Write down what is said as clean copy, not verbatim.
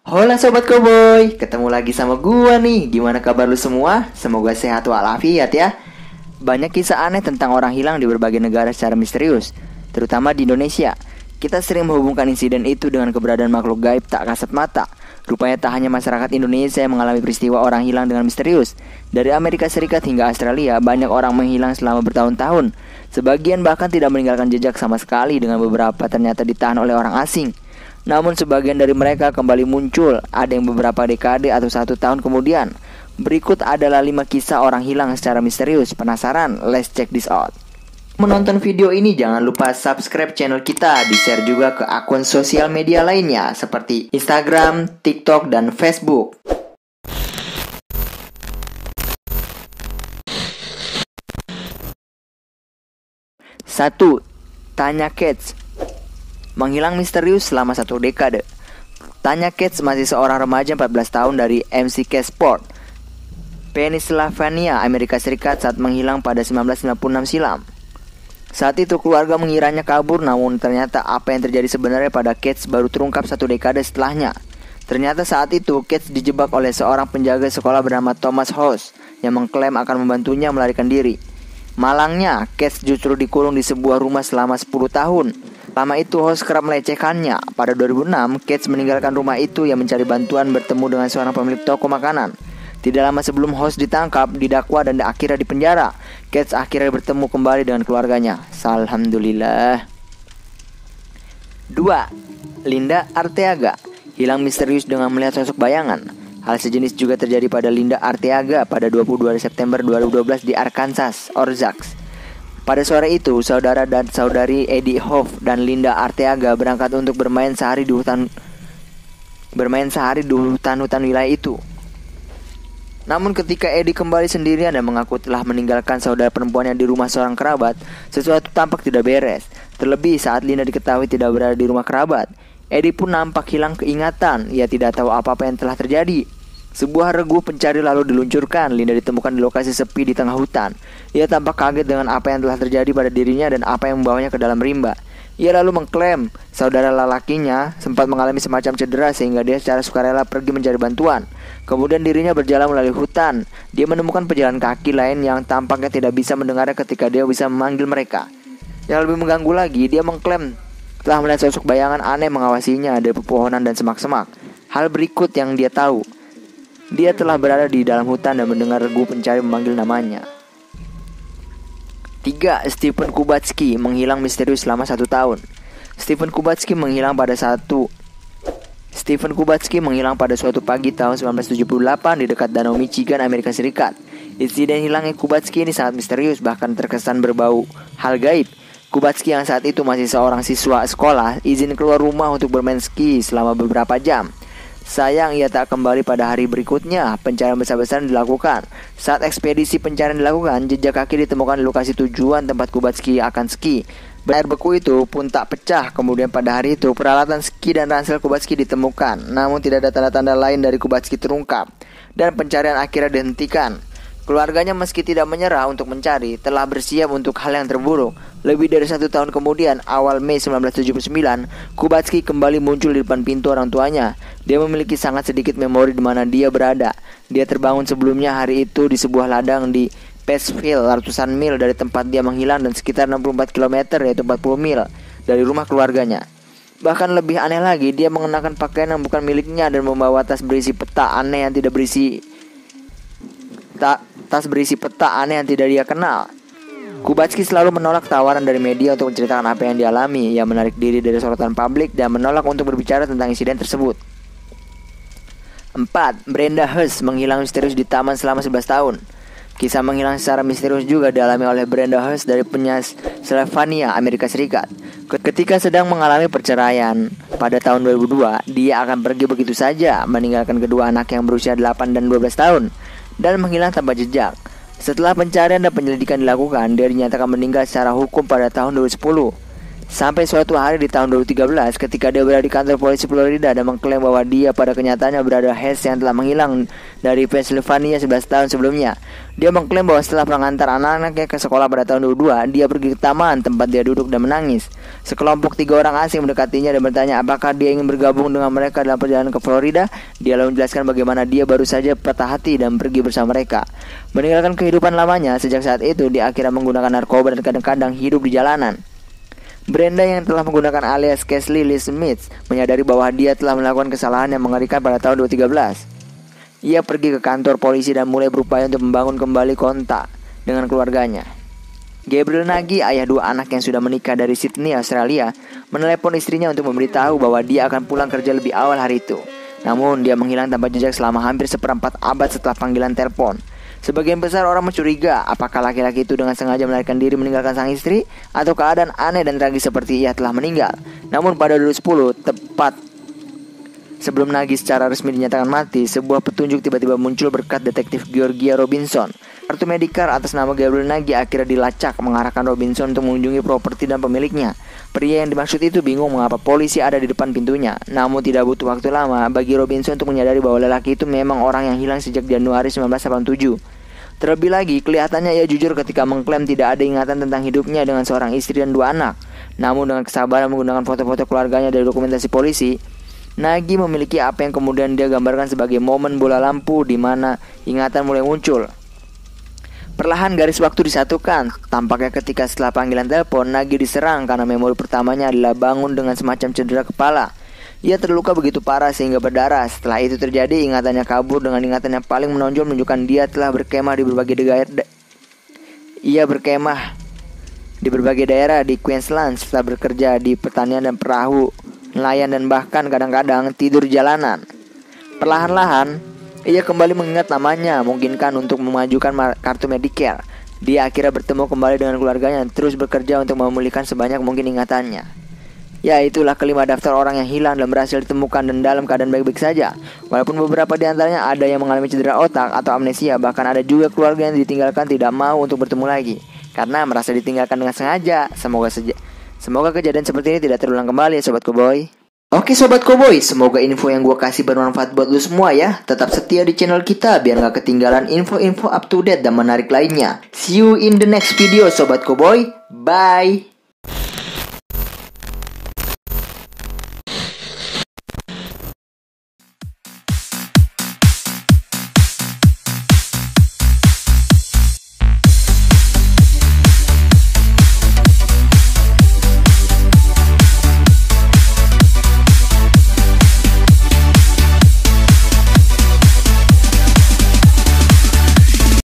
Hola sobat Koboy, ketemu lagi sama gua nih. Gimana kabar lu semua? Semoga sehat walafiat ya. Banyak kisah aneh tentang orang hilang di berbagai negara secara misterius, terutama di Indonesia. Kita sering menghubungkan insiden itu dengan keberadaan makhluk gaib tak kasat mata. Rupanya tak hanya masyarakat Indonesia yang mengalami peristiwa orang hilang dengan misterius. Dari Amerika Serikat hingga Australia, banyak orang menghilang selama bertahun-tahun. Sebagian bahkan tidak meninggalkan jejak sama sekali, dengan beberapa ternyata ditahan oleh orang asing. Namun sebagian dari mereka kembali muncul, ada yang beberapa dekade atau 1 tahun kemudian. Berikut adalah 5 kisah orang hilang secara misterius. Penasaran? Let's check this out. Menonton video ini jangan lupa subscribe channel kita, di-share juga ke akun sosial media lainnya seperti Instagram, TikTok, dan Facebook. 1. Tanya Cats. Menghilang misterius selama 1 dekade. Tanya Cats masih seorang remaja 14 tahun dari McKeesport, Pennsylvania, Amerika Serikat saat menghilang pada 1996 silam. Saat itu keluarga mengiranya kabur, namun ternyata apa yang terjadi sebenarnya pada Cats baru terungkap 1 dekade setelahnya. Ternyata saat itu Cats dijebak oleh seorang penjaga sekolah bernama Thomas House yang mengklaim akan membantunya melarikan diri. Malangnya, Cats justru dikurung di sebuah rumah selama 10 tahun. Lama itu House kerap melecehkannya. Pada 2006, Cats meninggalkan rumah itu yang mencari bantuan bertemu dengan seorang pemilik toko makanan. Tidak lama sebelum House ditangkap, didakwa, dan akhirnya dipenjara, Cats akhirnya bertemu kembali dengan keluarganya. Alhamdulillah. 2. Linda Arteaga. Hilang misterius dengan melihat sosok bayangan. Hal sejenis juga terjadi pada Linda Arteaga pada 22 September 2012 di Arkansas, Ozarks. Pada sore itu, saudara dan saudari Eddie Hoff dan Linda Arteaga berangkat untuk bermain sehari di hutan-hutan wilayah itu. Namun ketika Eddie kembali sendirian dan mengaku telah meninggalkan saudara perempuannya di rumah seorang kerabat, sesuatu tampak tidak beres. Terlebih saat Linda diketahui tidak berada di rumah kerabat, Eddie pun nampak hilang keingatan. Ia tidak tahu apa-apa yang telah terjadi. Sebuah regu pencari lalu diluncurkan. Linda ditemukan di lokasi sepi di tengah hutan. Ia tampak kaget dengan apa yang telah terjadi pada dirinya dan apa yang membawanya ke dalam rimba. Ia lalu mengklaim saudara lelakinya sempat mengalami semacam cedera sehingga dia secara sukarela pergi mencari bantuan. Kemudian dirinya berjalan melalui hutan. Dia menemukan pejalan kaki lain yang tampaknya tidak bisa mendengarnya ketika dia bisa memanggil mereka. Yang lebih mengganggu lagi, dia mengklaim telah melihat sosok bayangan aneh mengawasinya dari pepohonan dan semak-semak. Hal berikut yang dia tahu. Dia telah berada di dalam hutan dan mendengar regu pencari memanggil namanya. 3. Stephen Kubatsky menghilang misterius selama 1 tahun. Stephen Kubatsky menghilang pada suatu pagi tahun 1978 di dekat Danau Michigan, Amerika Serikat. Insiden hilangnya Kubatsky ini sangat misterius, bahkan terkesan berbau hal gaib. Kubatsky yang saat itu masih seorang siswa sekolah izin keluar rumah untuk bermain ski selama beberapa jam. Sayang ia tak kembali pada hari berikutnya. Pencarian besar-besaran dilakukan. Saat ekspedisi pencarian dilakukan, jejak kaki ditemukan di lokasi tujuan tempat Kubatsky akan ski. Air beku itu pun tak pecah. Kemudian pada hari itu, peralatan ski dan ransel Kubatsky ditemukan. Namun tidak ada tanda-tanda lain dari Kubatsky terungkap. Dan pencarian akhirnya dihentikan. Keluarganya meski tidak menyerah untuk mencari, telah bersiap untuk hal yang terburuk. Lebih dari 1 tahun kemudian, awal Mei 1979, Kubatsky kembali muncul di depan pintu orang tuanya. Dia memiliki sangat sedikit memori di mana dia berada. Dia terbangun sebelumnya hari itu di sebuah ladang di Patchville, ratusan mil dari tempat dia menghilang dan sekitar 64 km, yaitu 40 mil dari rumah keluarganya. Bahkan lebih aneh lagi, dia mengenakan pakaian yang bukan miliknya dan membawa tas berisi peta aneh yang tidak dia kenal. Kubatsky selalu menolak tawaran dari media untuk menceritakan apa yang dialami. Ia menarik diri dari sorotan publik dan menolak untuk berbicara tentang insiden tersebut. 4. Brenda Hurst menghilang misterius di taman selama 11 tahun. Kisah menghilang secara misterius juga dialami oleh Brenda Hurst dari Pennsylvania, Amerika Serikat. Ketika sedang mengalami perceraian pada tahun 2002, dia akan pergi begitu saja, meninggalkan kedua anak yang berusia 8 dan 12 tahun, dan menghilang tanpa jejak. Setelah pencarian dan penyelidikan dilakukan, dia dinyatakan meninggal secara hukum pada tahun 2010. Sampai suatu hari di tahun 2013 ketika dia berada di kantor polisi Florida dan mengklaim bahwa dia pada kenyataannya berada Hess yang telah menghilang dari Pennsylvania 11 tahun sebelumnya. Dia mengklaim bahwa setelah mengantar anak-anaknya ke sekolah pada tahun 2002, dia pergi ke taman tempat dia duduk dan menangis. Sekelompok 3 orang asing mendekatinya dan bertanya apakah dia ingin bergabung dengan mereka dalam perjalanan ke Florida. Dia lalu menjelaskan bagaimana dia baru saja patah hati dan pergi bersama mereka. Meninggalkan kehidupan lamanya, sejak saat itu dia akhirnya menggunakan narkoba dan kadang-kadang hidup di jalanan. Brenda yang telah menggunakan alias Casely Lee Smith menyadari bahwa dia telah melakukan kesalahan yang mengerikan pada tahun 2013. Ia pergi ke kantor polisi dan mulai berupaya untuk membangun kembali kontak dengan keluarganya. Gabriel Nagy, ayah 2 anak yang sudah menikah dari Sydney, Australia, menelepon istrinya untuk memberitahu bahwa dia akan pulang kerja lebih awal hari itu. Namun dia menghilang tanpa jejak selama hampir seperempat abad setelah panggilan telepon. Sebagian besar orang mencuriga apakah laki-laki itu dengan sengaja melarikan diri meninggalkan sang istri atau keadaan aneh dan tragis seperti ia telah meninggal. Namun pada 2010, tepat sebelum Nagy secara resmi dinyatakan mati, sebuah petunjuk tiba-tiba muncul berkat detektif Georgia Robinson. Kartu Medicare atas nama Gabriel Nagy akhirnya dilacak mengarahkan Robinson untuk mengunjungi properti dan pemiliknya. Pria yang dimaksud itu bingung mengapa polisi ada di depan pintunya. Namun tidak butuh waktu lama bagi Robinson untuk menyadari bahwa lelaki itu memang orang yang hilang sejak Januari 1987. Terlebih lagi, kelihatannya ia jujur ketika mengklaim tidak ada ingatan tentang hidupnya dengan seorang istri dan 2 anak. Namun dengan kesabaran menggunakan foto-foto keluarganya dari dokumentasi polisi, Nagy memiliki apa yang kemudian dia gambarkan sebagai momen bola lampu di mana ingatan mulai muncul. Perlahan garis waktu disatukan. Tampaknya ketika setelah panggilan telepon, Nagy diserang karena memori pertamanya adalah bangun dengan semacam cedera kepala. Ia terluka begitu parah sehingga berdarah. Setelah itu terjadi, ingatannya kabur dengan ingatan yang paling menonjol menunjukkan dia telah berkemah di berbagai daerah di Queensland setelah bekerja di pertanian dan perahu nelayan dan bahkan kadang-kadang tidur di jalanan. Perlahan-lahan ia kembali mengingat namanya, memungkinkan untuk memajukan kartu Medicare. Dia akhirnya bertemu kembali dengan keluarganya dan terus bekerja untuk memulihkan sebanyak mungkin ingatannya. Ya, itulah kelima daftar orang yang hilang dan berhasil ditemukan dan dalam keadaan baik-baik saja. Walaupun beberapa di antaranya ada yang mengalami cedera otak atau amnesia, bahkan ada juga keluarga yang ditinggalkan tidak mau untuk bertemu lagi karena merasa ditinggalkan dengan sengaja. Semoga kejadian seperti ini tidak terulang kembali ya Sobat Koboi. Oke Sobat Koboi, semoga info yang gue kasih bermanfaat buat lu semua ya. Tetap setia di channel kita biar gak ketinggalan info-info up to date dan menarik lainnya. See you in the next video Sobat Koboi, bye.